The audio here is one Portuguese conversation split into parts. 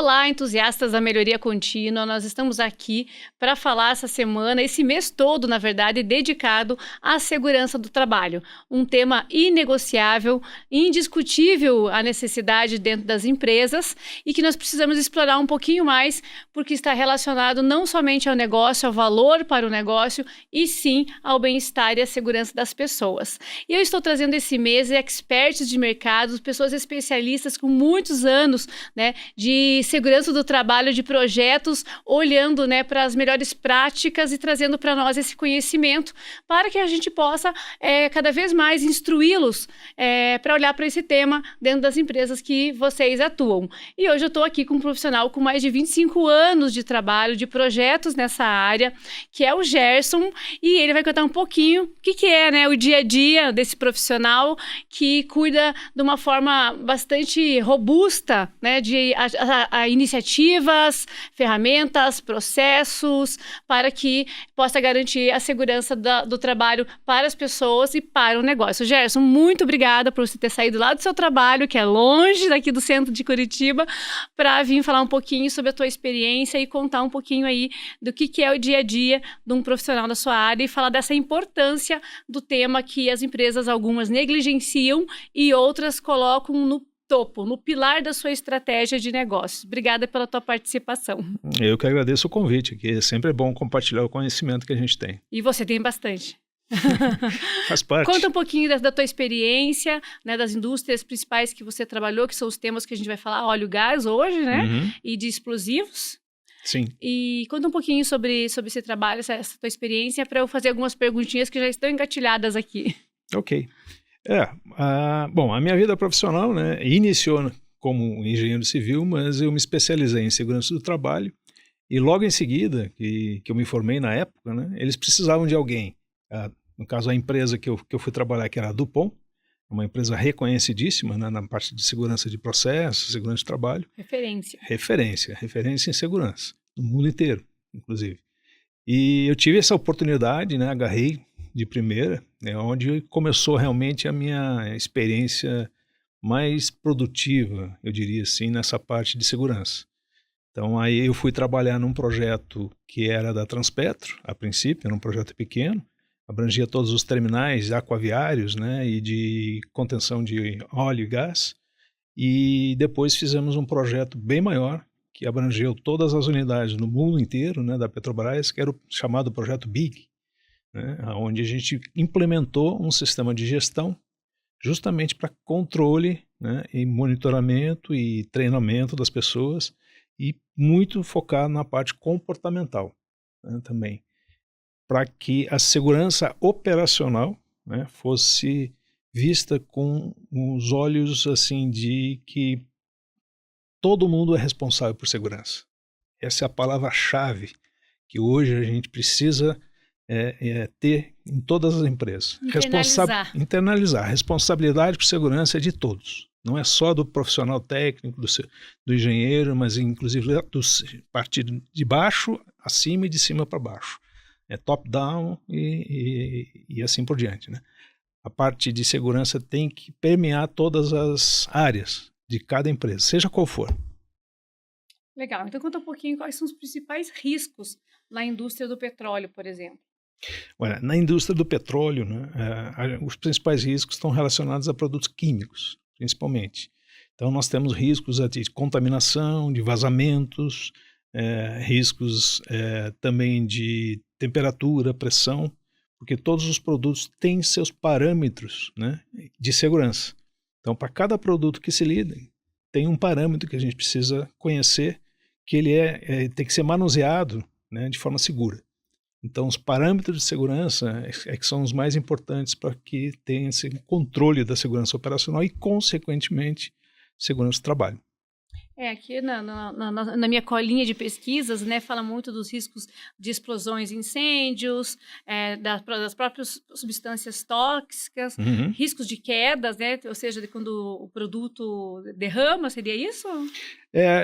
Olá, entusiastas da melhoria contínua. Nós estamos aqui para falar essa semana, esse mês todo, na verdade, dedicado à segurança do trabalho. Um tema inegociável, indiscutível a necessidade dentro das empresas e que nós precisamos explorar um pouquinho mais, porque está relacionado não somente ao negócio, ao valor para o negócio, e sim ao bem-estar e à segurança das pessoas. E eu estou trazendo esse mês experts de mercado, pessoas especialistas com muitos anos, né, de segurança do trabalho, de projetos, olhando, né, para as melhores práticas e trazendo para nós esse conhecimento para que a gente possa cada vez mais instruí-los para olhar para esse tema dentro das empresas que vocês atuam. E hoje eu estou aqui com um profissional com mais de 25 anos de trabalho, de projetos nessa área, que é o Gerson, e ele vai contar um pouquinho o que é, né, o dia a dia desse profissional que cuida de uma forma bastante robusta, né, de iniciativas, ferramentas, processos, para que possa garantir a segurança do trabalho para as pessoas e para o negócio. Gerson, muito obrigada por você ter saído lá do seu trabalho, que é longe daqui do centro de Curitiba, para vir falar um pouquinho sobre a tua experiência e contar um pouquinho aí do que é o dia a dia de um profissional da sua área e falar dessa importância do tema que as empresas, algumas negligenciam e outras colocam no topo, no pilar da sua estratégia de negócios. Obrigada pela tua participação. Eu que agradeço o convite, que sempre é bom compartilhar o conhecimento que a gente tem. E você tem bastante. Faz parte. Conta um pouquinho da tua experiência, né, das indústrias principais que você trabalhou, que são os temas que a gente vai falar, óleo e gás hoje, né? Uhum. E de explosivos. Sim. E conta um pouquinho sobre esse trabalho, essa tua experiência, para eu fazer algumas perguntinhas que já estão engatilhadas aqui. Ok. Bom, a minha vida profissional, né, iniciou como engenheiro civil, mas eu me especializei em segurança do trabalho e logo em seguida, que eu me formei na época, né, eles precisavam de alguém. No caso, a empresa que eu fui trabalhar, que era a Dupont, uma empresa reconhecidíssima, né, na parte de segurança de processos, segurança de trabalho. Referência em segurança, no mundo inteiro, inclusive. E eu tive essa oportunidade, né, agarrei de primeira, né, onde começou realmente a minha experiência mais produtiva, eu diria assim, nessa parte de segurança. Então aí eu fui trabalhar num projeto que era da Transpetro, a princípio, era um projeto pequeno, abrangia todos os terminais aquaviários, né, e de contenção de óleo e gás, e depois fizemos um projeto bem maior, que abrangeu todas as unidades no mundo inteiro, né, da Petrobras, que era o chamado projeto BIG, né, onde a gente implementou um sistema de gestão justamente para controle, né, e monitoramento e treinamento das pessoas e muito focado na parte comportamental, né, também, para que a segurança operacional, né, fosse vista com os olhos assim de que todo mundo é responsável por segurança. Essa é a palavra-chave que hoje a gente precisa ter em todas as empresas. Internalizar. A responsabilidade por segurança é de todos. Não é só do profissional técnico, do engenheiro, mas inclusive partir de baixo, acima e de cima para baixo. É top-down e assim por diante, né? A parte de segurança tem que permear todas as áreas de cada empresa, seja qual for. Legal. Então conta um pouquinho quais são os principais riscos na indústria do petróleo, por exemplo. Olha, na indústria do petróleo, né, os principais riscos estão relacionados a produtos químicos, principalmente. Então nós temos riscos de contaminação, de vazamentos, riscos também de temperatura, pressão, porque todos os produtos têm seus parâmetros, né, de segurança. Então, para cada produto que se lida, tem um parâmetro que a gente precisa conhecer, que ele tem que ser manuseado, né, de forma segura. Então, os parâmetros de segurança que são os mais importantes para que tenha esse controle da segurança operacional e, consequentemente, segurança do trabalho. Aqui na minha colinha de pesquisas, né, fala muito dos riscos de explosões e incêndios, das próprias substâncias tóxicas, riscos de quedas, né, ou seja, de quando o produto derrama, seria isso?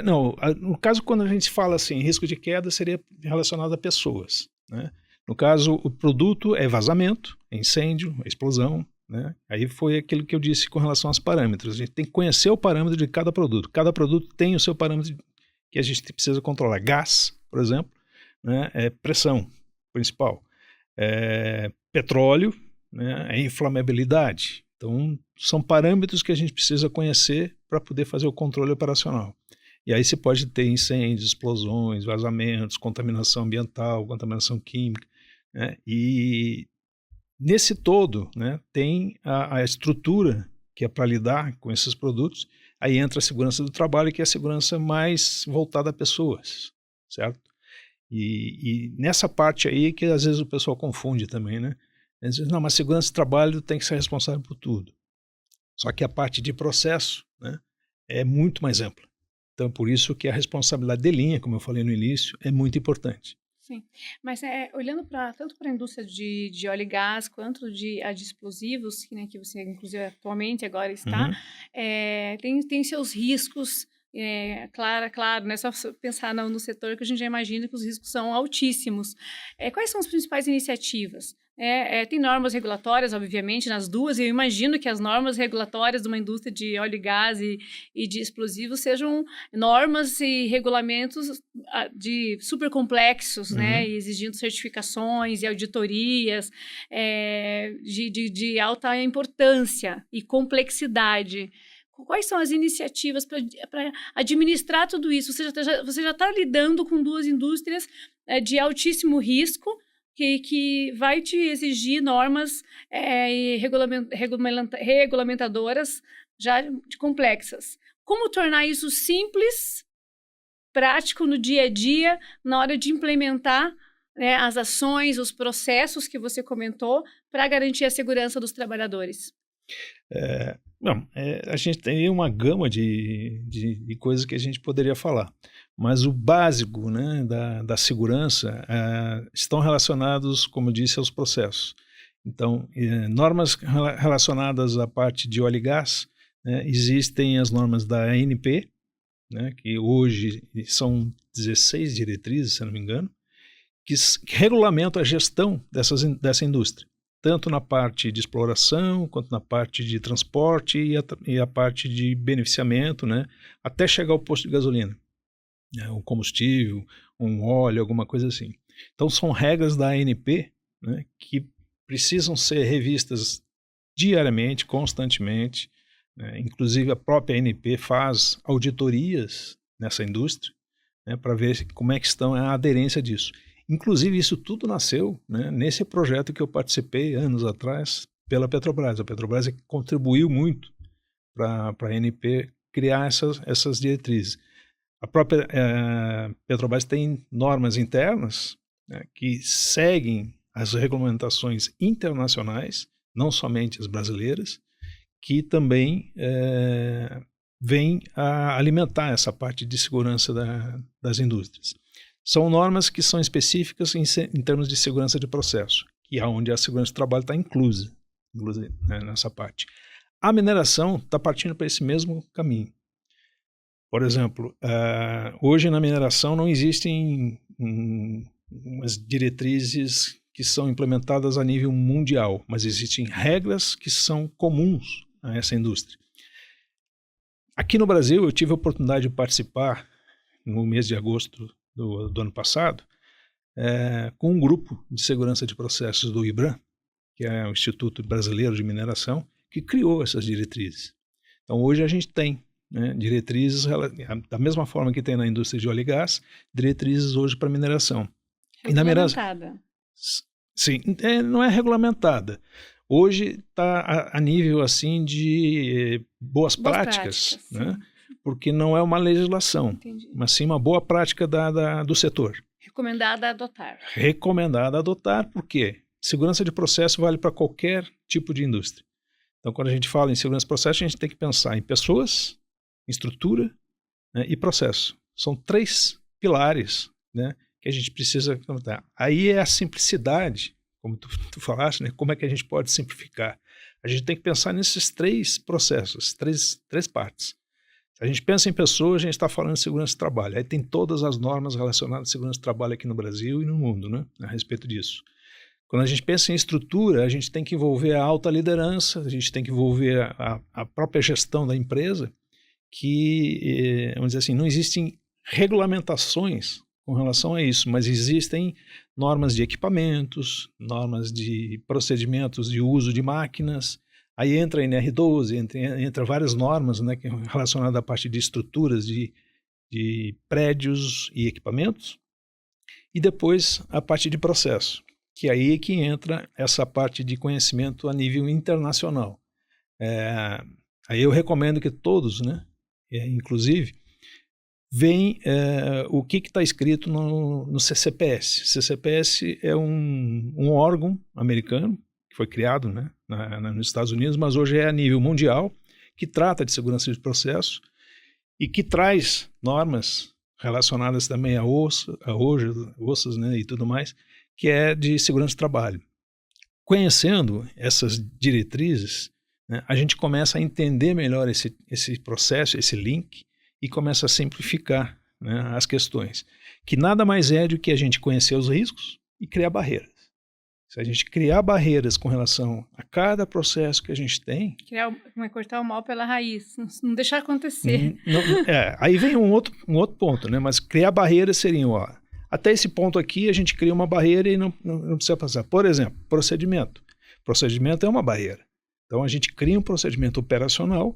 Não, no caso, quando a gente fala assim, risco de queda seria relacionado a pessoas, né? No caso, o produto é vazamento, é incêndio, é explosão, né? Aí foi aquilo que eu disse com relação aos parâmetros. A gente tem que conhecer o parâmetro de cada produto. Cada produto tem o seu parâmetro que a gente precisa controlar. Gás, por exemplo, né, é pressão principal. Petróleo, né, é inflamabilidade. Então, são parâmetros que a gente precisa conhecer para poder fazer o controle operacional. E aí você pode ter incêndios, explosões, vazamentos, contaminação ambiental, contaminação química, né? E nesse todo, né, tem a estrutura que é para lidar com esses produtos. Aí entra a segurança do trabalho, que é a segurança mais voltada a pessoas, certo? E nessa parte aí que às vezes o pessoal confunde também, né? Às vezes, não, mas segurança do trabalho tem que ser responsável por tudo. Só que a parte de processo, né, é muito mais ampla. Então, por isso que a responsabilidade de linha, como eu falei no início, é muito importante. Sim, mas olhando tanto para a indústria de óleo e gás quanto a de explosivos, que você inclusive atualmente agora está, tem seus riscos. Claro, não é só pensar no setor que a gente já imagina que os riscos são altíssimos. Quais são as principais iniciativas? Tem normas regulatórias, obviamente, nas duas, e eu imagino que as normas regulatórias de uma indústria de óleo e gás e de explosivos sejam normas e regulamentos super complexos, né, e exigindo certificações e auditorias de alta importância e complexidade. Quais são as iniciativas para administrar tudo isso? Você já está lidando com duas indústrias de altíssimo risco, que vai te exigir normas regulamentadoras já complexas. Como tornar isso simples, prático no dia a dia, na hora de implementar, né, as ações, os processos que você comentou, para garantir a segurança dos trabalhadores? A gente tem uma gama de coisas que a gente poderia falar, mas o básico, né, da segurança estão relacionados, como disse, aos processos. Então, normas relacionadas à parte de óleo e gás, né, existem as normas da ANP, né, que hoje são 16 diretrizes, se não me engano, que regulamentam a gestão dessa indústria, tanto na parte de exploração, quanto na parte de transporte e a parte de beneficiamento, né, até chegar ao posto de gasolina, né, um combustível, um óleo, alguma coisa assim. Então, são regras da ANP, né, que precisam ser revistas diariamente, constantemente, né, inclusive a própria ANP faz auditorias nessa indústria, né, para ver como é que estão a aderência disso. Inclusive, isso tudo nasceu, né, nesse projeto que eu participei anos atrás pela Petrobras. A Petrobras contribuiu muito para a ANP criar essas diretrizes. A própria Petrobras tem normas internas, né, que seguem as regulamentações internacionais, não somente as brasileiras, que também vêm a alimentar essa parte de segurança das indústrias. São normas que são específicas em termos de segurança de processo, que é onde a segurança do trabalho está inclusa, né, nessa parte. A mineração está partindo para esse mesmo caminho. Por exemplo, hoje na mineração não existem umas diretrizes que são implementadas a nível mundial, mas existem regras que são comuns a essa indústria. Aqui no Brasil, eu tive a oportunidade de participar, no mês de agosto do ano passado, com um grupo de segurança de processos do IBRAM, que é o Instituto Brasileiro de Mineração, que criou essas diretrizes. Então, hoje a gente tem, né, diretrizes, da mesma forma que tem na indústria de óleo e gás, diretrizes hoje para mineração. Regulamentada. Sim, não é regulamentada. Hoje está a nível assim de boas práticas, né? Porque não é uma legislação, mas sim uma boa prática do setor. Recomendada a adotar. Recomendada a adotar, por quê? Segurança de processo vale para qualquer tipo de indústria. Então, quando a gente fala em segurança de processo, a gente tem que pensar em pessoas, em estrutura, né, e processo. São 3 pilares, né, que a gente precisa comentar. Aí é a simplicidade, como tu falaste, né, como é que a gente pode simplificar. A gente tem que pensar nesses 3 processos, três partes. Se a gente pensa em pessoas, a gente está falando de segurança do trabalho. Aí tem todas as normas relacionadas à segurança do trabalho aqui no Brasil e no mundo, né, a respeito disso. Quando a gente pensa em estrutura, a gente tem que envolver a alta liderança, a gente tem que envolver a própria gestão da empresa, que, vamos dizer assim, não existem regulamentações com relação a isso, mas existem normas de equipamentos, normas de procedimentos de uso de máquinas, aí entra a NR12, entra várias normas, né, relacionadas à parte de estruturas de prédios e equipamentos, e depois a parte de processo, que aí é que entra essa parte de conhecimento a nível internacional. Aí eu recomendo que todos, né, inclusive, vem o que está escrito no CCPS. CCPS é um órgão americano que foi criado, né, nos Estados Unidos, mas hoje é a nível mundial, que trata de segurança de processo e que traz normas relacionadas também a ossos, né, e tudo mais, que é de segurança do trabalho. Conhecendo essas diretrizes, né, a gente começa a entender melhor esse processo, esse link, e começa a simplificar, né, as questões, que nada mais é do que a gente conhecer os riscos e criar barreiras. Se a gente criar barreiras com relação a cada processo que a gente tem... cortar o mal pela raiz, não deixar acontecer. Aí vem um outro ponto, né? Mas criar barreiras seriam, até esse ponto aqui a gente cria uma barreira e não precisa passar. Por exemplo, procedimento. Procedimento é uma barreira. Então a gente cria um procedimento operacional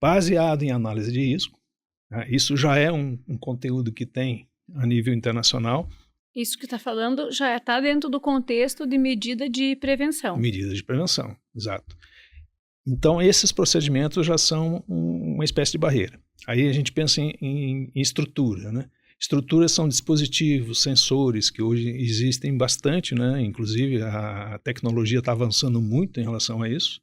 baseado em análise de risco. Isso já é um conteúdo que tem a nível internacional. Isso que está falando já está dentro do contexto de medida de prevenção. Medida de prevenção, exato. Então, esses procedimentos já são uma espécie de barreira. Aí a gente pensa em estrutura, né? Estruturas são dispositivos, sensores, que hoje existem bastante, né? Inclusive, a tecnologia está avançando muito em relação a isso.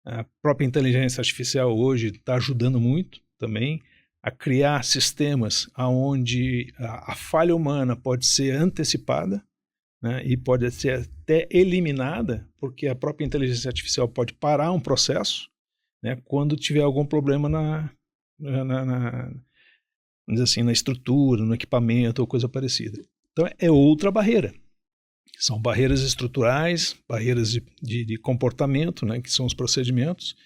A própria inteligência artificial hoje está ajudando muito também a criar sistemas onde a falha humana pode ser antecipada, né, e pode ser até eliminada, porque a própria inteligência artificial pode parar um processo, né, quando tiver algum problema vamos dizer assim, na estrutura, no equipamento ou coisa parecida. Então é outra barreira. São barreiras estruturais, barreiras de comportamento, né, que são os procedimentos,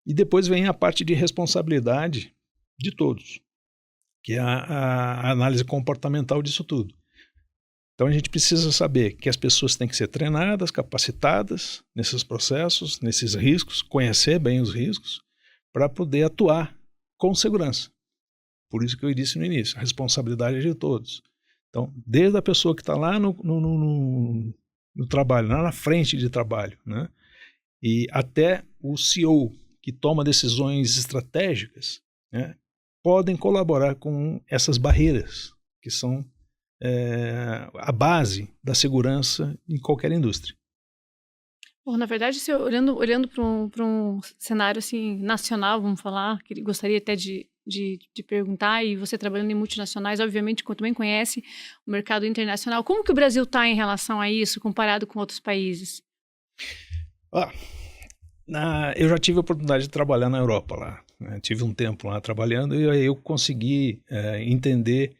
e depois vem a parte de responsabilidade de todos, que é a análise comportamental disso tudo. Então a gente precisa saber que as pessoas têm que ser treinadas, capacitadas nesses processos, nesses riscos, conhecer bem os riscos, para poder atuar com segurança. Por isso que eu disse no início, a responsabilidade é de todos. Então, desde a pessoa que está lá no trabalho, lá na frente de trabalho, né, e até o CEO, que toma decisões estratégicas, né, podem colaborar com essas barreiras, que são a base da segurança em qualquer indústria. Bom, na verdade, olhando para um cenário assim, nacional, vamos falar, que gostaria até de perguntar, e você trabalhando em multinacionais, obviamente, também conhece o mercado internacional. Como que o Brasil está em relação a isso, comparado com outros países? Eu já tive a oportunidade de trabalhar na Europa lá. Tive um tempo lá trabalhando e aí eu consegui entender,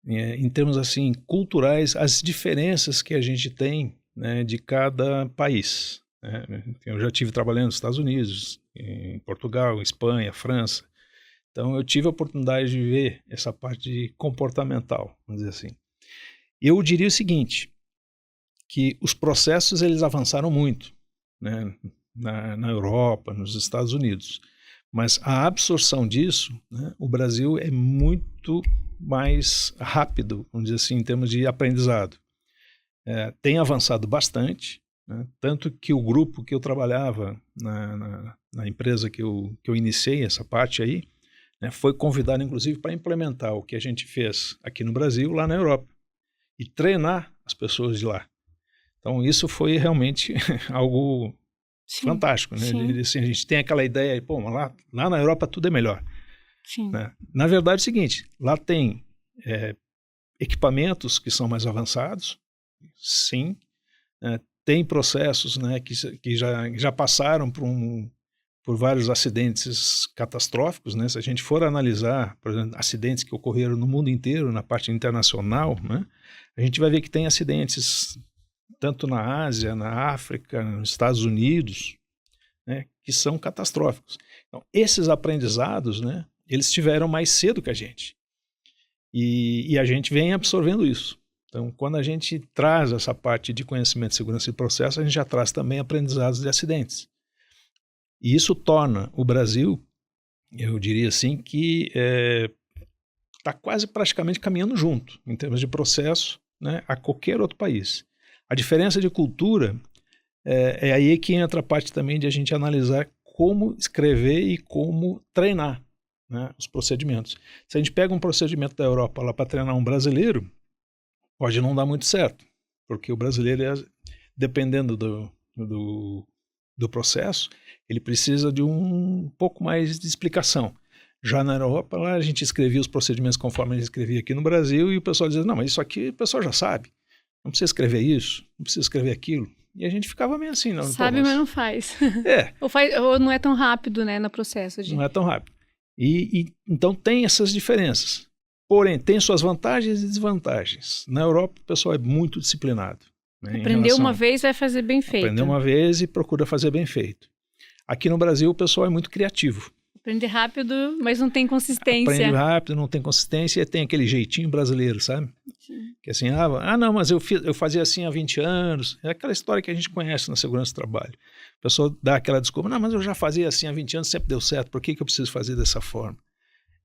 em termos assim culturais, as diferenças que a gente tem, né, de cada país. Eu já tive trabalhando nos Estados Unidos, em Portugal, Espanha, França. Então eu tive a oportunidade de ver essa parte comportamental, vamos dizer assim. Eu diria o seguinte, que os processos eles avançaram muito, né, na Europa, nos Estados Unidos. Mas a absorção disso, né, o Brasil é muito mais rápido, vamos dizer assim, em termos de aprendizado. Tem avançado bastante, né, tanto que o grupo que eu trabalhava na empresa que eu iniciei essa parte aí, né, foi convidado, inclusive, para implementar o que a gente fez aqui no Brasil, lá na Europa, e treinar as pessoas de lá. Então, isso foi realmente algo... Sim, fantástico, né? Assim, a gente tem aquela ideia, pô, mas lá na Europa tudo é melhor. Sim. Né? Na verdade é o seguinte, lá tem equipamentos que são mais avançados, sim, tem processos, né, que já passaram por vários acidentes catastróficos, né? Se a gente for analisar, por exemplo, acidentes que ocorreram no mundo inteiro, na parte internacional, né, a gente vai ver que tem acidentes tanto na Ásia, na África, nos Estados Unidos, né, que são catastróficos. Então, esses aprendizados, né, eles tiveram mais cedo que a gente. E a gente vem absorvendo isso. Então, quando a gente traz essa parte de conhecimento de segurança de processo, a gente já traz também aprendizados de acidentes. E isso torna o Brasil, eu diria assim, que está quase praticamente caminhando junto, em termos de processo, né, a qualquer outro país. A diferença de cultura é aí que entra a parte também de a gente analisar como escrever e como treinar, né, os procedimentos. Se a gente pega um procedimento da Europa lá para treinar um brasileiro, pode não dar muito certo, porque o brasileiro, dependendo do processo, ele precisa de um pouco mais de explicação. Já na Europa, lá a gente escrevia os procedimentos conforme a gente escrevia aqui no Brasil e o pessoal dizia, não, mas isso aqui o pessoal já sabe, não precisa escrever isso, não precisa escrever aquilo. E a gente ficava meio assim. Não, sabe, mas não faz. Ou não é tão rápido, né, no processo. Não é tão rápido. Então tem essas diferenças. Porém, tem suas vantagens e desvantagens. Na Europa, o pessoal é muito disciplinado. Né, aprendeu uma vez, vai fazer bem feito. Aprendeu uma vez e procura fazer bem feito. Aqui no Brasil, o pessoal é muito criativo. Aprende rápido, mas não tem consistência. Aprende rápido, não tem consistência e tem aquele jeitinho brasileiro, sabe? Sim. Que assim, não, mas eu fazia assim há 20 anos. É aquela história que a gente conhece na segurança do trabalho. O pessoal dá aquela desculpa, não, mas eu já fazia assim há 20 anos, sempre deu certo, por que eu preciso fazer dessa forma?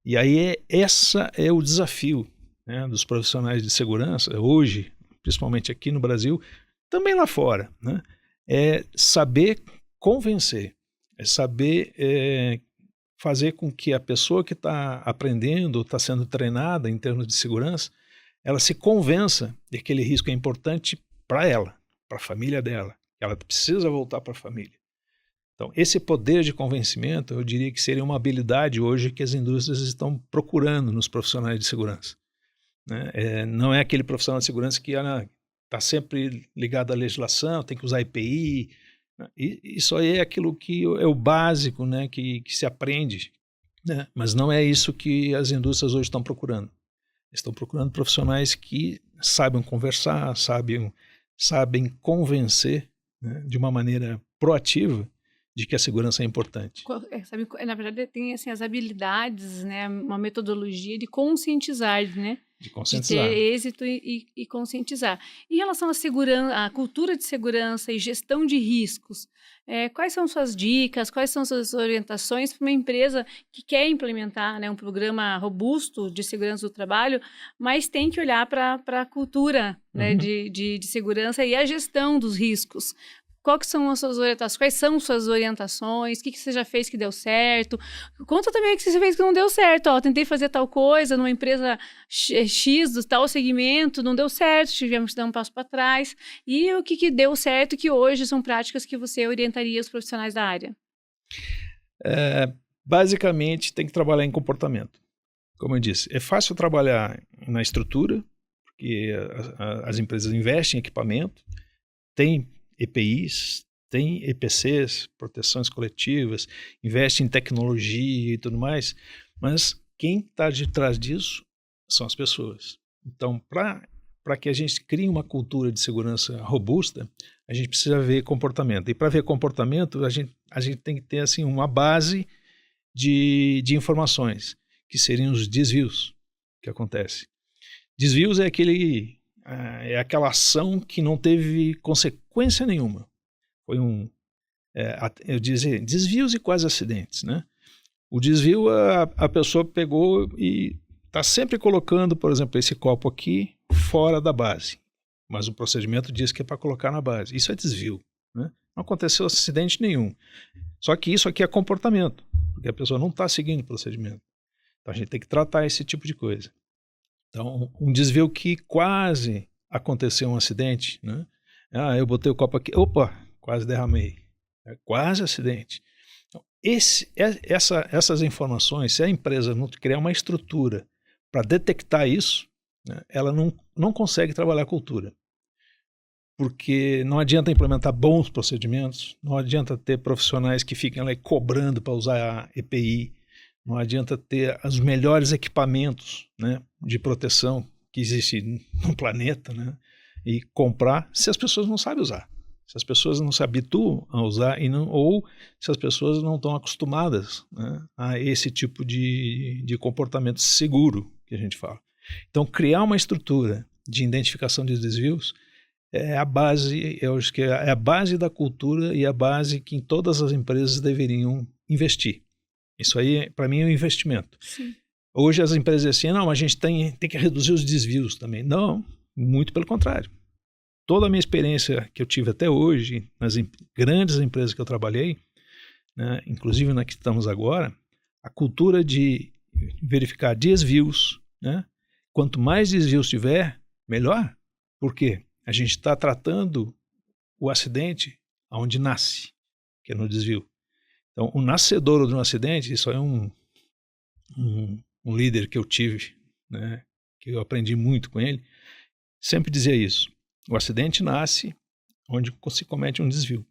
E aí essa é o desafio, né, dos profissionais de segurança, hoje, principalmente aqui no Brasil, também lá fora, né? É saber convencer, é saber fazer com que a pessoa que está aprendendo, está sendo treinada em termos de segurança, ela se convença de que aquele risco é importante para ela, para a família dela, que ela precisa voltar para a família. Então, esse poder de convencimento, eu diria que seria uma habilidade hoje que as indústrias estão procurando nos profissionais de segurança. Né? Não é aquele profissional de segurança que está sempre ligado à legislação, tem que usar EPI. Isso aí é aquilo que é o básico, né, que se aprende, né? Mas não é isso que as indústrias hoje estão procurando. Estão procurando profissionais que saibam conversar, sabem convencer, né, de uma maneira proativa de que a segurança é importante. Na verdade, tem assim, as habilidades, né, uma metodologia de conscientizar, né? De conscientizar. De ter êxito e conscientizar. Em relação à segurança, à cultura de segurança e gestão de riscos, quais são suas dicas, quais são suas orientações para uma empresa que quer implementar, né, um programa robusto de segurança do trabalho, mas tem que olhar para a cultura, né, de segurança e a gestão dos riscos? Quais são as suas orientações? Quais são suas orientações? O que você já fez que deu certo? Conta também o que você fez que não deu certo. Tentei fazer tal coisa numa empresa X do tal segmento, não deu certo, tivemos que dar um passo para trás. E o que deu certo, que hoje são práticas que você orientaria os profissionais da área? Basicamente, tem que trabalhar em comportamento. Como eu disse, é fácil trabalhar na estrutura, porque as empresas investem em equipamento, tem EPIs, tem EPCs, proteções coletivas, investe em tecnologia e tudo mais, mas quem está de trás disso são as pessoas. Então, para que a gente crie uma cultura de segurança robusta, a gente precisa ver comportamento. E para ver comportamento, a gente tem que ter assim, uma base de informações, que seriam os desvios que acontecem. Desvios é aquela ação que não teve consequência nenhuma. Foi eu dizia, desvios e quase acidentes, né? O desvio, a pessoa pegou e está sempre colocando, por exemplo, esse copo aqui fora da base, mas o procedimento diz que é para colocar na base. Isso é desvio, né? Não aconteceu acidente nenhum. Só que isso aqui é comportamento, porque a pessoa não está seguindo o procedimento. Então a gente tem que tratar esse tipo de coisa. Então, um desvio que quase aconteceu um acidente, né? Eu botei o copo aqui, opa, quase derramei. Quase acidente. Então, essas informações, se a empresa não criar uma estrutura para detectar isso, né, ela não consegue trabalhar a cultura. Porque não adianta implementar bons procedimentos, não adianta ter profissionais que fiquem lá cobrando para usar a EPI, não adianta ter os melhores equipamentos, né, de proteção que existem no planeta, né, e comprar se as pessoas não sabem usar. Se as pessoas não se habituam a usar ou se as pessoas não estão acostumadas, né, a esse tipo de comportamento seguro que a gente fala. Então, criar uma estrutura de identificação de desvios é a base, eu acho que é a base da cultura e a base que todas as empresas deveriam investir. Isso aí, para mim, é um investimento. Sim. Hoje as empresas dizem assim, não, a gente tem que reduzir os desvios também. Não, muito pelo contrário. Toda a minha experiência que eu tive até hoje, nas grandes empresas que eu trabalhei, né, inclusive na que estamos agora, a cultura de verificar desvios, né, quanto mais desvios tiver, melhor. Por quê? A gente está tratando o acidente onde nasce, que é no desvio. Então, o nascedouro de um acidente, isso é um líder que eu tive, né, que eu aprendi muito com ele, sempre dizia isso. O acidente nasce onde se comete um desvio.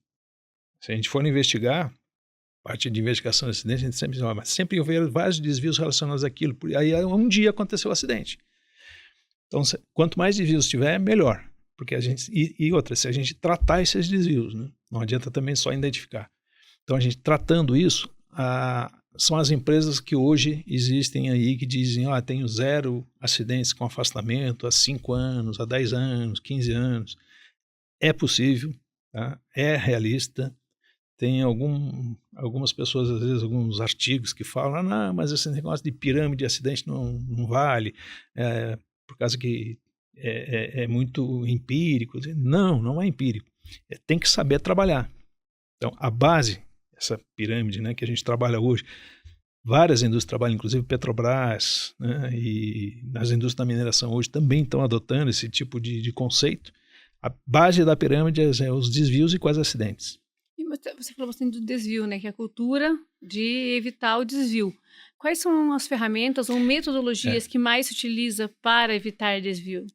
Se a gente for investigar, parte de investigação de acidente, a gente sempre diz, mas sempre houve vários desvios relacionados àquilo. Aí um dia aconteceu o acidente. Então, quanto mais desvios tiver, melhor. Porque a gente, e outra, se a gente tratar esses desvios, né, não adianta também só identificar. Então, a gente tratando isso, são as empresas que hoje existem aí que dizem, tenho 0 acidentes com afastamento há 5 anos, há 10 anos, 15 anos. É possível, tá? É realista. Tem algumas pessoas, às vezes, alguns artigos que falam, não, mas esse negócio de pirâmide de acidente não vale, por causa que é muito empírico. Não é empírico. Tem que saber trabalhar. Então, a base, essa pirâmide, né, que a gente trabalha hoje, várias indústrias trabalham, inclusive Petrobras, né, e as indústrias da mineração hoje também estão adotando esse tipo de conceito. A base da pirâmide é os desvios e quase acidentes. E você falou bastante do desvio, né, que é a cultura de evitar o desvio. Quais são as ferramentas ou metodologias que mais se utiliza para evitar desvio?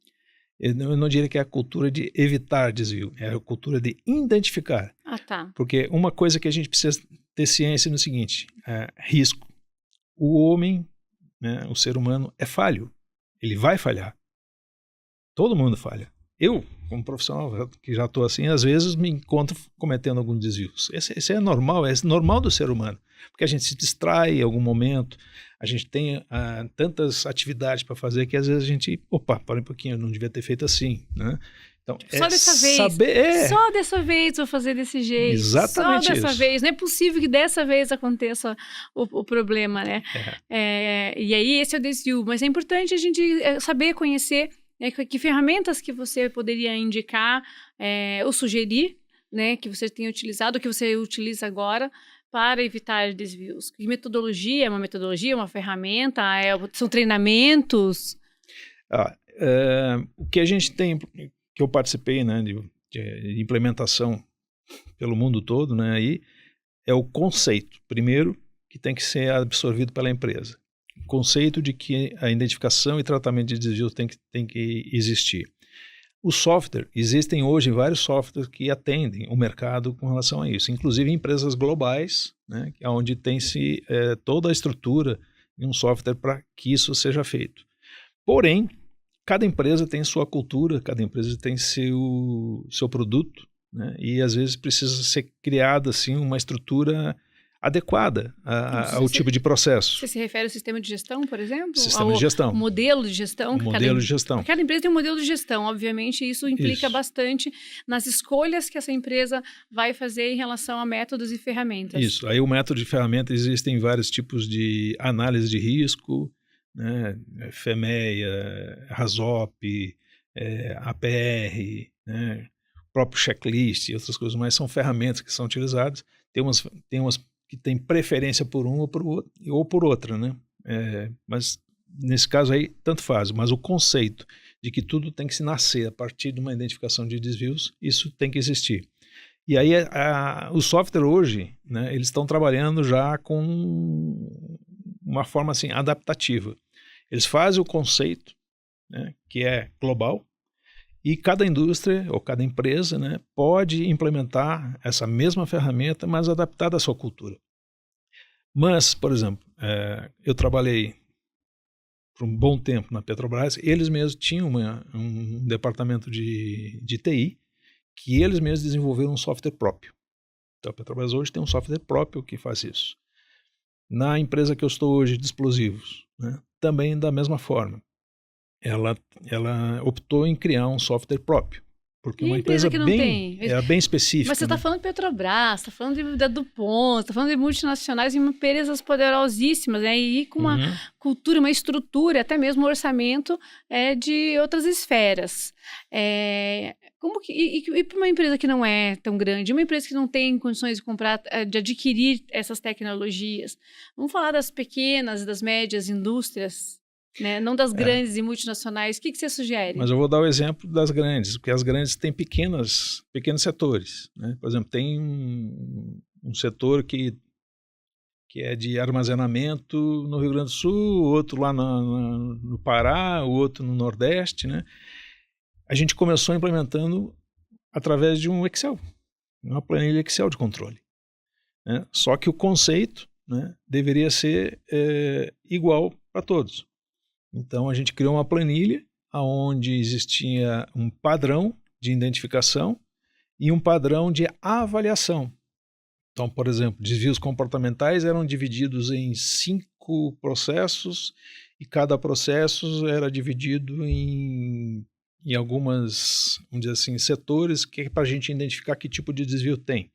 Eu não diria que é a cultura de evitar desvio, é a cultura de identificar. Tá. Porque uma coisa que a gente precisa ter ciência no seguinte, risco. O homem, né, o ser humano, é falho. Ele vai falhar. Todo mundo falha. Eu, como profissional que já estou assim, às vezes me encontro cometendo alguns desvios. Esse é normal do ser humano. Porque a gente se distrai em algum momento, a gente tem tantas atividades para fazer que às vezes a gente, para um pouquinho, eu não devia ter feito assim, né? Então, só dessa vez, só dessa vez vou fazer desse jeito. Exatamente só dessa vez. Não é possível que dessa vez aconteça o problema, né? E aí esse é o desvio. Mas é importante a gente saber conhecer que ferramentas que você poderia indicar ou sugerir, né, que você tenha utilizado, que você utiliza agora para evitar desvios. Que metodologia? É uma metodologia, uma ferramenta? São treinamentos? O que a gente tem, que eu participei, né, de implementação pelo mundo todo, né, aí é o conceito, primeiro, que tem que ser absorvido pela empresa. O conceito de que a identificação e tratamento de desvios tem que existir. O software, existem hoje vários softwares que atendem o mercado com relação a isso, inclusive empresas globais, né, onde tem-se toda a estrutura de um software para que isso seja feito. Porém, cada empresa tem sua cultura, cada empresa tem seu produto, né, e às vezes precisa ser criada assim, uma estrutura adequada ao tipo de processo. Você se refere ao sistema de gestão, por exemplo? Sistema de gestão. O modelo de gestão? Modelo de gestão. Cada empresa tem um modelo de gestão, obviamente, isso implica bastante nas escolhas que essa empresa vai fazer em relação a métodos e ferramentas. Isso, aí o método de ferramenta, existem vários tipos de análise de risco, né, FEMEA, RASOP, APR, né, o próprio checklist e outras coisas mais, são ferramentas que são utilizadas. Tem umas que tem preferência por um ou por outra, né? Mas nesse caso aí, tanto faz. Mas o conceito de que tudo tem que se nascer a partir de uma identificação de desvios, isso tem que existir. E aí o software hoje, né, eles estão trabalhando já com uma forma assim, adaptativa. Eles fazem o conceito, né, que é global, e cada indústria ou cada empresa, né, pode implementar essa mesma ferramenta, mas adaptada à sua cultura. Mas, por exemplo, eu trabalhei por um bom tempo na Petrobras, eles mesmos tinham um departamento de TI, que eles mesmos desenvolveram um software próprio. Então a Petrobras hoje tem um software próprio que faz isso. Na empresa que eu estou hoje, de explosivos, né, também da mesma forma. ela optou em criar um software próprio. Porque E uma a empresa empresa que não bem, tem? é bem específica. Mas você está né? falando de Petrobras, está falando da DuPont, está falando de multinacionais e empresas poderosíssimas, né? E com uma Uhum. cultura, uma estrutura, até mesmo um orçamento de outras esferas. E para uma empresa que não é tão grande, uma empresa que não tem condições de comprar, de adquirir essas tecnologias, vamos falar das pequenas e das médias indústrias, né? Não das grandes e multinacionais. O que você sugere? Mas eu vou dar o exemplo das grandes, porque as grandes têm pequenos setores. Né? Por exemplo, tem um setor que é de armazenamento no Rio Grande do Sul, outro lá no Pará, o outro no Nordeste. Né? A gente começou implementando através de um Excel, uma planilha Excel de controle. Né? Só que o conceito, né, deveria ser igual para todos. Então a gente criou uma planilha onde existia um padrão de identificação e um padrão de avaliação. Então, por exemplo, desvios comportamentais eram divididos em 5 processos e cada processo era dividido em algumas, vamos dizer assim, setores que é para a gente identificar que tipo de desvio tem.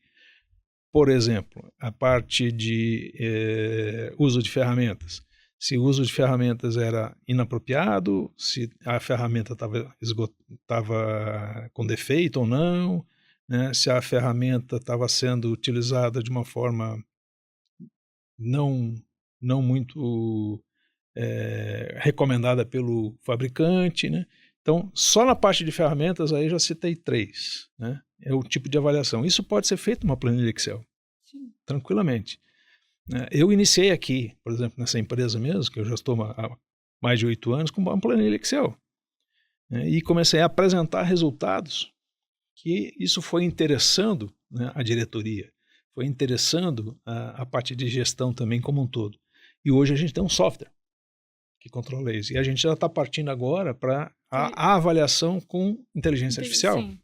Por exemplo, a parte de uso de ferramentas. Se o uso de ferramentas era inapropriado, se a ferramenta estava com defeito ou não, né? Se a ferramenta estava sendo utilizada de uma forma não muito recomendada pelo fabricante. Né? Então, só na parte de ferramentas aí já citei 3. Né? É o tipo de avaliação. Isso pode ser feito numa planilha Excel, Sim. tranquilamente. Eu iniciei aqui, por exemplo, nessa empresa mesmo, que eu já estou há mais de 8 anos, com uma planilha Excel. E comecei a apresentar resultados, que isso foi interessando, né, a diretoria, foi interessando a parte de gestão também como um todo. E hoje a gente tem um software que controla isso. E a gente já está partindo agora para a avaliação com inteligência artificial. Sim.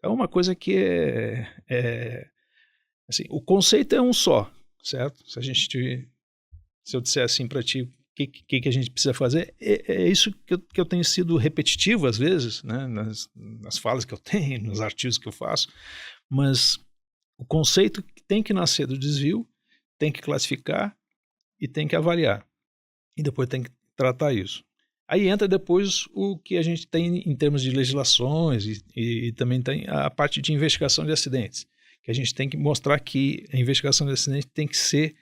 É uma coisa que assim, o conceito é um só. Certo? Se eu disser assim para ti o que a gente precisa fazer, é isso que eu tenho sido repetitivo às vezes, né? nas falas que eu tenho, nos artigos que eu faço, mas o conceito tem que nascer do desvio, tem que classificar e tem que avaliar. E depois tem que tratar isso. Aí entra depois o que a gente tem em termos de legislações e também tem a parte de investigação de acidentes, que a gente tem que mostrar que a investigação de acidente tem que ser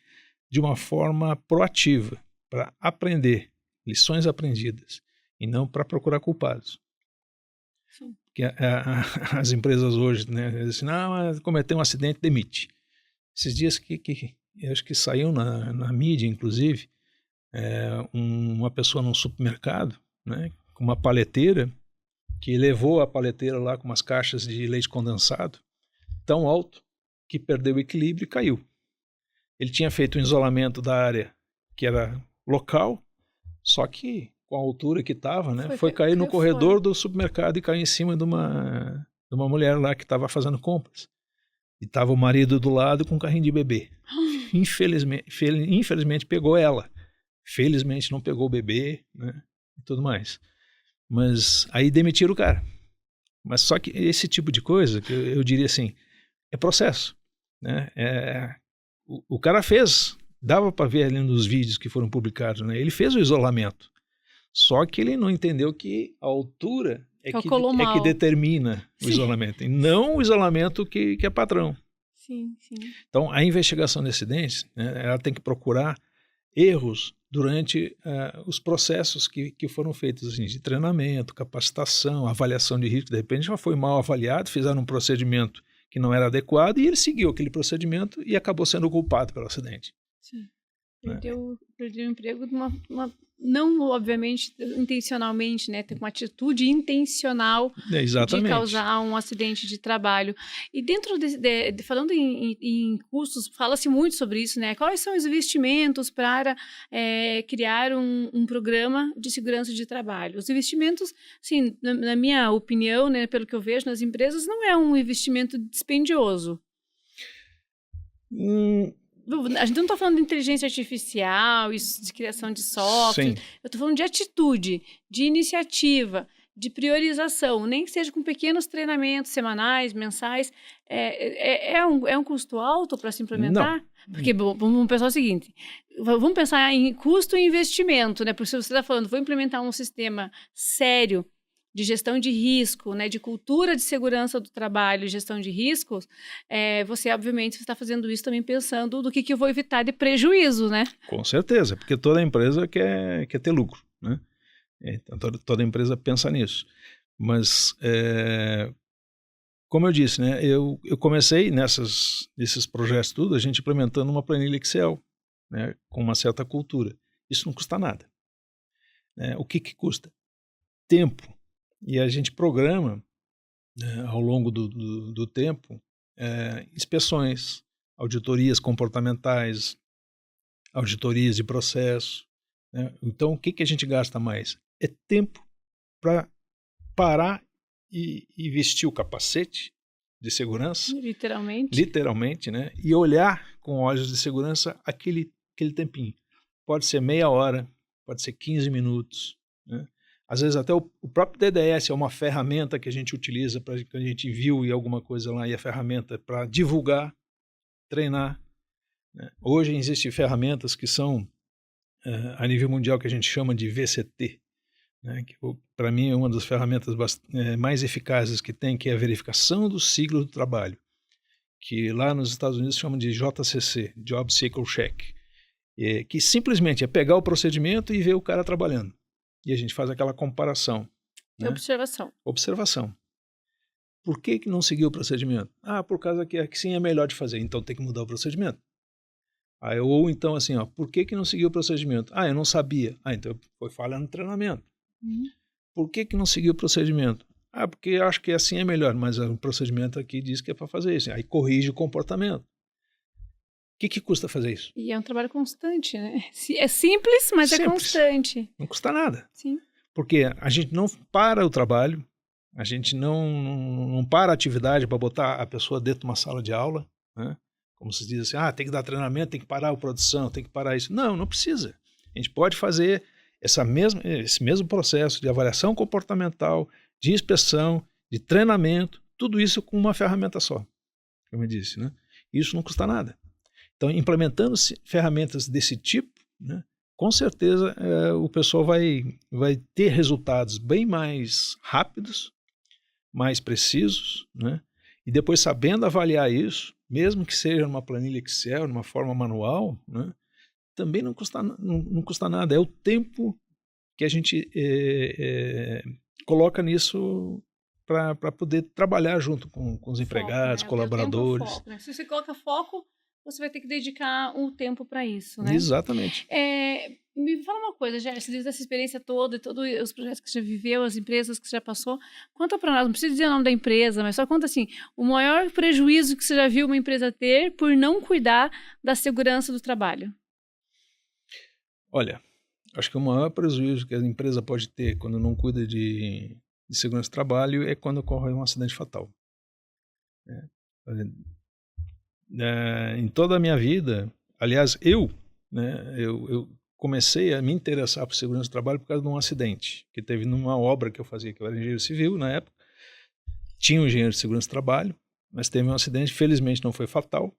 de uma forma proativa, para aprender lições aprendidas, e não para procurar culpados. Sim. Porque as empresas hoje, né, dizem assim, não, cometeu um acidente, demite. Esses dias que eu acho que saiu na mídia, inclusive, uma pessoa num supermercado, né, com uma paleteira, que levou a paleteira lá com umas caixas de leite condensado, tão alto que perdeu o equilíbrio e caiu. Ele tinha feito um isolamento da área que era local, só que com a altura que estava, né, foi cair no corredor do supermercado e caiu em cima de uma mulher lá que estava fazendo compras. E estava o marido do lado com um carrinho de bebê. Infelizmente pegou ela. Felizmente não pegou o bebê, né, e tudo mais. Mas aí demitiram o cara. Mas só que esse tipo de coisa, que eu diria assim, é processo. Né? O cara fez, dava para ver ali nos vídeos que foram publicados, né? Ele fez o isolamento. Só que ele não entendeu que a altura é que determina o isolamento, e não o isolamento que é padrão. Sim. Então, a investigação de acidentes, né, ela tem que procurar erros durante os processos que foram feitos assim, de treinamento, capacitação, avaliação de risco. De repente já foi mal avaliado, fizeram um procedimento que não era adequado e ele seguiu aquele procedimento e acabou sendo culpado pelo acidente. Sim. Perdeu o emprego de não, obviamente, intencionalmente, né? Tem uma atitude intencional de causar um acidente de trabalho. E dentro falando em custos, fala-se muito sobre isso, né? Quais são os investimentos para criar um programa de segurança de trabalho? Os investimentos, assim, na minha opinião, né, pelo que eu vejo nas empresas, não é um investimento dispendioso. A gente não está falando de inteligência artificial, isso, de criação de software. Sim. Eu estou falando de atitude, de iniciativa, de priorização, nem que seja com pequenos treinamentos semanais, mensais. É um custo alto para se implementar? Não. Porque vamos pensar o seguinte, vamos pensar em custo e investimento, né? Porque se você está falando, vou implementar um sistema sério de gestão de risco, né, de cultura de segurança do trabalho e gestão de riscos, você, obviamente, está fazendo isso também pensando do que eu vou evitar de prejuízo, né? Com certeza, porque toda empresa quer ter lucro, né? Então, toda empresa pensa nisso. Mas, como eu disse, né, eu comecei nesses projetos tudo, a gente implementando uma planilha Excel, né, com uma certa cultura. Isso não custa nada. Né? O que custa? Tempo. E a gente programa, né, ao longo do tempo, inspeções, auditorias comportamentais, auditorias de processo. Né? Então, o que a gente gasta mais? É tempo para parar e vestir o capacete de segurança, literalmente, né? E olhar com olhos de segurança aquele tempinho. Pode ser meia hora, pode ser 15 minutos, né? Às vezes até o próprio DDS é uma ferramenta que a gente utiliza para que a gente viu e alguma coisa lá, e a ferramenta é para divulgar, treinar. Né? Hoje existem ferramentas que são, a nível mundial, que a gente chama de VCT, né? Que para mim é uma das ferramentas mais eficazes que tem, que é a verificação do ciclo do trabalho, que lá nos Estados Unidos chamam de JCC, Job Cycle Check, que simplesmente é pegar o procedimento e ver o cara trabalhando. E a gente faz aquela comparação. Né? Observação. Por que não seguiu o procedimento? Por causa que assim é melhor de fazer, então tem que mudar o procedimento. Ou então assim, por que não seguiu o procedimento? Eu não sabia. Então foi falha no treinamento. Por que não seguiu o procedimento? Porque eu acho que assim é melhor, mas o procedimento aqui diz que é para fazer isso. Aí corrige o comportamento. O que custa fazer isso? E é um trabalho constante, né? É simples, mas é constante. Não custa nada. Sim. Porque a gente não para o trabalho, a gente não para a atividade para botar a pessoa dentro de uma sala de aula, né? Como se diz assim, tem que dar treinamento, tem que parar a produção, tem que parar isso. Não precisa. A gente pode fazer esse mesmo processo de avaliação comportamental, de inspeção, de treinamento, tudo isso com uma ferramenta só, como eu disse, né? Isso não custa nada. Então, implementando ferramentas desse tipo, né, com certeza o pessoal vai ter resultados bem mais rápidos, mais precisos, né? E depois, sabendo avaliar isso, mesmo que seja numa planilha Excel, numa forma manual, né, também não custa nada. É o tempo que a gente coloca nisso para poder trabalhar junto com os empregados, foco, né? colaboradores. Foco, né? Se você coloca foco, você vai ter que dedicar um tempo para isso, né? Exatamente. Me fala uma coisa, Gerson, desde essa experiência toda, todos os projetos que você já viveu, as empresas que você já passou, conta para nós, não precisa dizer o nome da empresa, mas só conta assim, o maior prejuízo que você já viu uma empresa ter por não cuidar da segurança do trabalho. Olha, acho que o maior prejuízo que a empresa pode ter quando não cuida de segurança do trabalho é quando ocorre um acidente fatal. Em toda a minha vida, aliás, eu comecei a me interessar por segurança do trabalho por causa de um acidente que teve numa obra que eu fazia, que eu era engenheiro civil na época. Tinha um engenheiro de segurança do trabalho, mas teve um acidente, felizmente não foi fatal,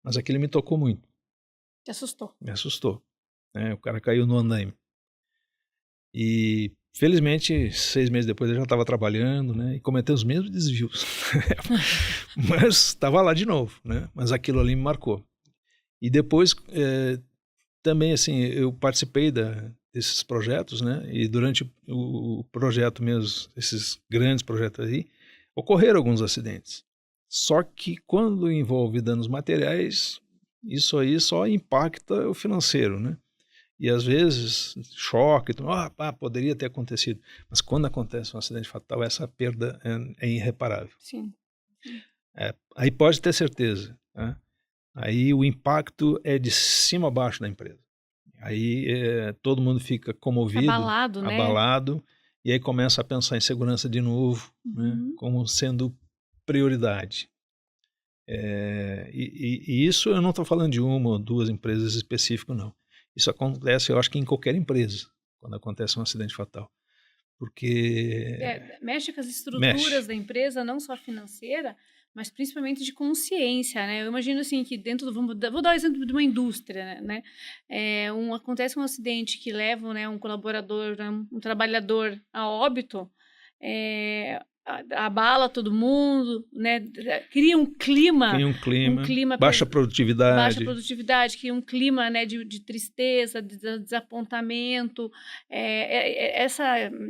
mas aquele me tocou muito. Te assustou? Me assustou. O cara caiu no andaime. E felizmente 6 meses depois eu já estava trabalhando, né, e cometendo os mesmos desvios. Mas estava lá de novo, né? Mas aquilo ali me marcou. E depois também assim eu participei desses projetos, né? E durante o projeto mesmo, esses grandes projetos aí, ocorreram alguns acidentes. Só que quando envolve danos materiais, isso aí só impacta o financeiro, né? E às vezes choque, poderia ter acontecido. Mas quando acontece um acidente fatal, essa perda é irreparável. Sim. Aí pode ter certeza, né? Aí o impacto é de cima a baixo da empresa. Aí todo mundo fica comovido, abalado, e aí começa a pensar em segurança de novo, né? Como sendo prioridade. E isso eu não estou falando de uma ou duas empresas específicas, não. Isso acontece, eu acho que em qualquer empresa, quando acontece um acidente fatal. Porque mexe com as estruturas da empresa, não só financeira, mas principalmente de consciência, né? Eu imagino assim que dentro vou dar o exemplo de uma indústria, né? Acontece um acidente que leva, né, um colaborador, um trabalhador a óbito, abala todo mundo, né? Cria um clima, baixa produtividade, cria um clima, né, de tristeza, de desapontamento.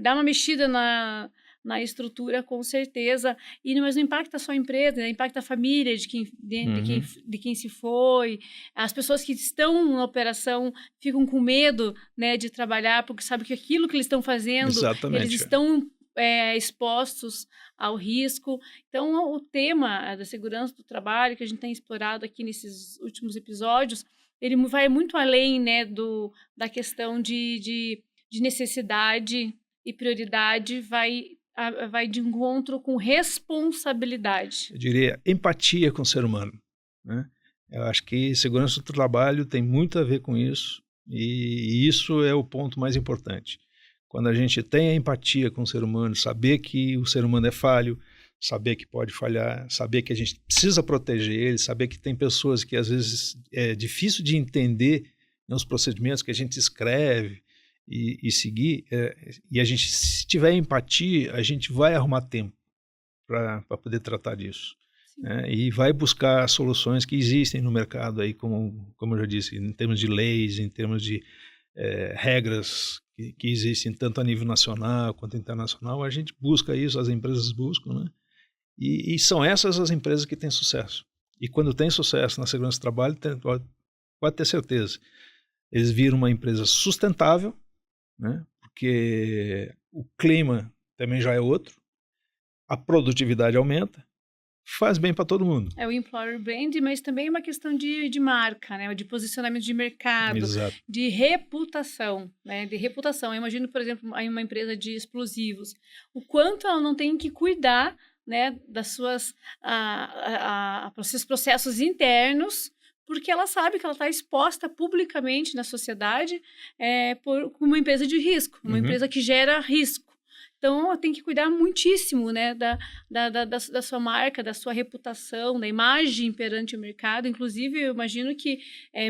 Dá uma mexida na estrutura, com certeza, mas não impacta só a empresa, né? Impacta a família de quem se foi, as pessoas que estão na operação ficam com medo, né, de trabalhar, porque sabem que aquilo que eles estão fazendo, eles estão expostos ao risco. Então, o tema da segurança do trabalho, que a gente tem explorado aqui nesses últimos episódios, ele vai muito além, né, da questão de necessidade e prioridade, vai de encontro com responsabilidade. Eu diria empatia com o ser humano, né? Eu acho que segurança do trabalho tem muito a ver com isso, e isso é o ponto mais importante. Quando a gente tem a empatia com o ser humano, saber que o ser humano é falho, saber que pode falhar, saber que a gente precisa proteger ele, saber que tem pessoas que às vezes é difícil de entender, né, os procedimentos que a gente escreve e seguir, e a gente, se tiver empatia, a gente vai arrumar tempo para poder tratar disso. E vai buscar soluções que existem no mercado, aí, como eu já disse, em termos de leis, em termos de regras que existem tanto a nível nacional quanto internacional. A gente busca isso, as empresas buscam, né? E são essas as empresas que têm sucesso. E quando tem sucesso na segurança do trabalho, pode ter certeza, eles viram uma empresa sustentável, né? Porque o clima também já é outro, a produtividade aumenta, faz bem para todo mundo. É o employer brand, mas também é uma questão de marca, né? De posicionamento de mercado, exato, de reputação, né? De reputação. Eu imagino, por exemplo, uma empresa de explosivos, o quanto ela não tem que cuidar, né, das seus processos internos, porque ela sabe que ela está exposta publicamente na sociedade por uma empresa de risco, uma empresa que gera risco. Então, ela tem que cuidar muitíssimo, né, da sua marca, da sua reputação, da imagem perante o mercado. Inclusive, eu imagino que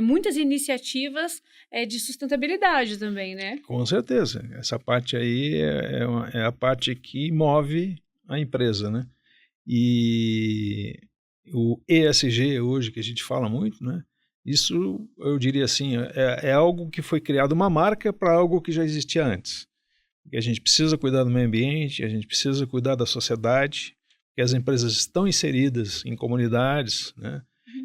muitas iniciativas de sustentabilidade também, né? Com certeza. Essa parte aí é a parte que move a empresa, né? E o ESG hoje, que a gente fala muito, né? Isso, eu diria assim, é algo que foi criado, uma marca para algo que já existia antes. Porque a gente precisa cuidar do meio ambiente, a gente precisa cuidar da sociedade, porque as empresas estão inseridas em comunidades, né?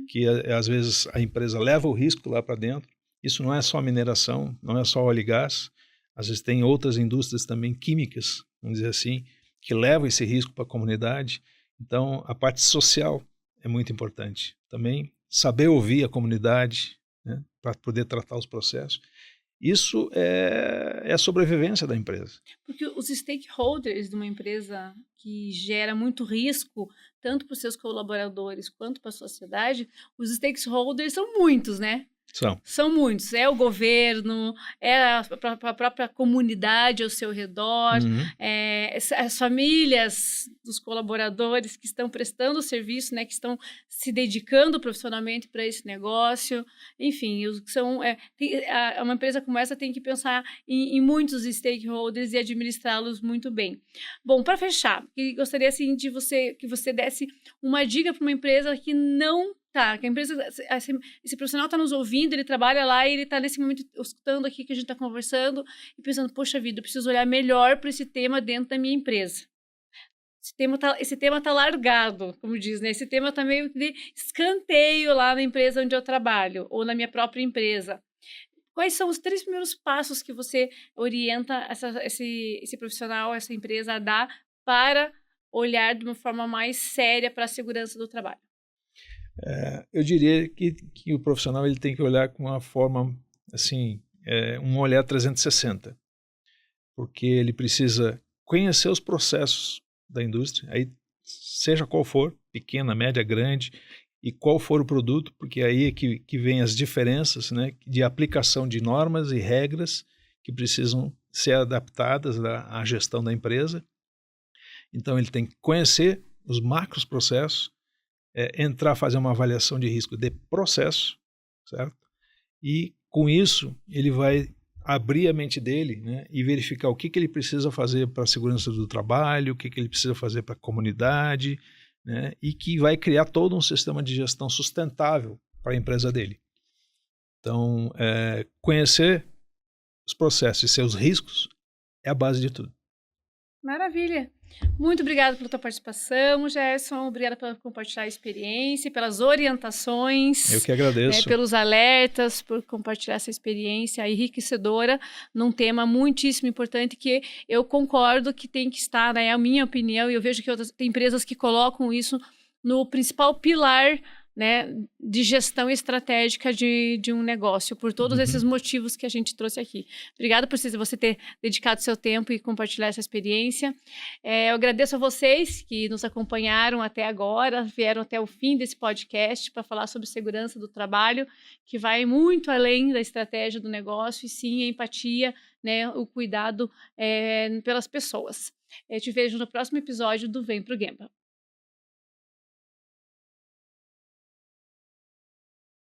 Que às vezes a empresa leva o risco lá para dentro. Isso não é só mineração, não é só óleo e gás, às vezes tem outras indústrias também químicas, vamos dizer assim, que levam esse risco para a comunidade. Então, a parte social é muito importante. Também saber ouvir a comunidade, né, para poder tratar os processos. Isso é a sobrevivência da empresa. Porque os stakeholders de uma empresa que gera muito risco, tanto para os seus colaboradores quanto para a sociedade, os stakeholders são muitos, né? São muitos. É o governo, é a própria comunidade ao seu redor, as famílias dos colaboradores que estão prestando o serviço, né, que estão se dedicando profissionalmente para esse negócio. Enfim, uma empresa como essa tem que pensar em muitos stakeholders e administrá-los muito bem. Bom, para fechar, gostaria assim, que você desse uma dica para uma empresa que não que a empresa, esse profissional está nos ouvindo, ele trabalha lá e ele está nesse momento escutando aqui que a gente está conversando e pensando, poxa vida, eu preciso olhar melhor para esse tema dentro da minha empresa. Esse tema tá largado, como diz, né? Esse tema está meio de escanteio lá na empresa onde eu trabalho ou na minha própria empresa. Quais são os 3 primeiros passos que você orienta esse profissional, essa empresa a dar para olhar de uma forma mais séria para a segurança do trabalho? Eu diria que o profissional ele tem que olhar com uma forma, assim, um olhar 360, porque ele precisa conhecer os processos da indústria, aí, seja qual for, pequena, média, grande, e qual for o produto, porque aí é que vem as diferenças, né, de aplicação de normas e regras que precisam ser adaptadas à gestão da empresa. Então, ele tem que conhecer os macros processos, entrar, fazer uma avaliação de risco de processo, certo? E, com isso, ele vai abrir a mente dele, né, e verificar o que ele precisa fazer para a segurança do trabalho, o que ele precisa fazer para a comunidade, né, e que vai criar todo um sistema de gestão sustentável para a empresa dele. Então, conhecer os processos e seus riscos é a base de tudo. Maravilha. Muito obrigada pela tua participação, Gerson. Obrigada por compartilhar a experiência, pelas orientações. Eu que agradeço. Pelos alertas, por compartilhar essa experiência enriquecedora num tema muitíssimo importante que eu concordo que tem que estar, né, é a minha opinião, e eu vejo que tem empresas que colocam isso no principal pilar, né, de gestão estratégica de um negócio, por todos esses motivos que a gente trouxe aqui. Obrigada por você ter dedicado seu tempo e compartilhar essa experiência. Eu agradeço a vocês que nos acompanharam até agora, vieram até o fim desse podcast para falar sobre segurança do trabalho, que vai muito além da estratégia do negócio, e sim a empatia, né, o cuidado pelas pessoas. Eu te vejo no próximo episódio do Vem Pro Gemba.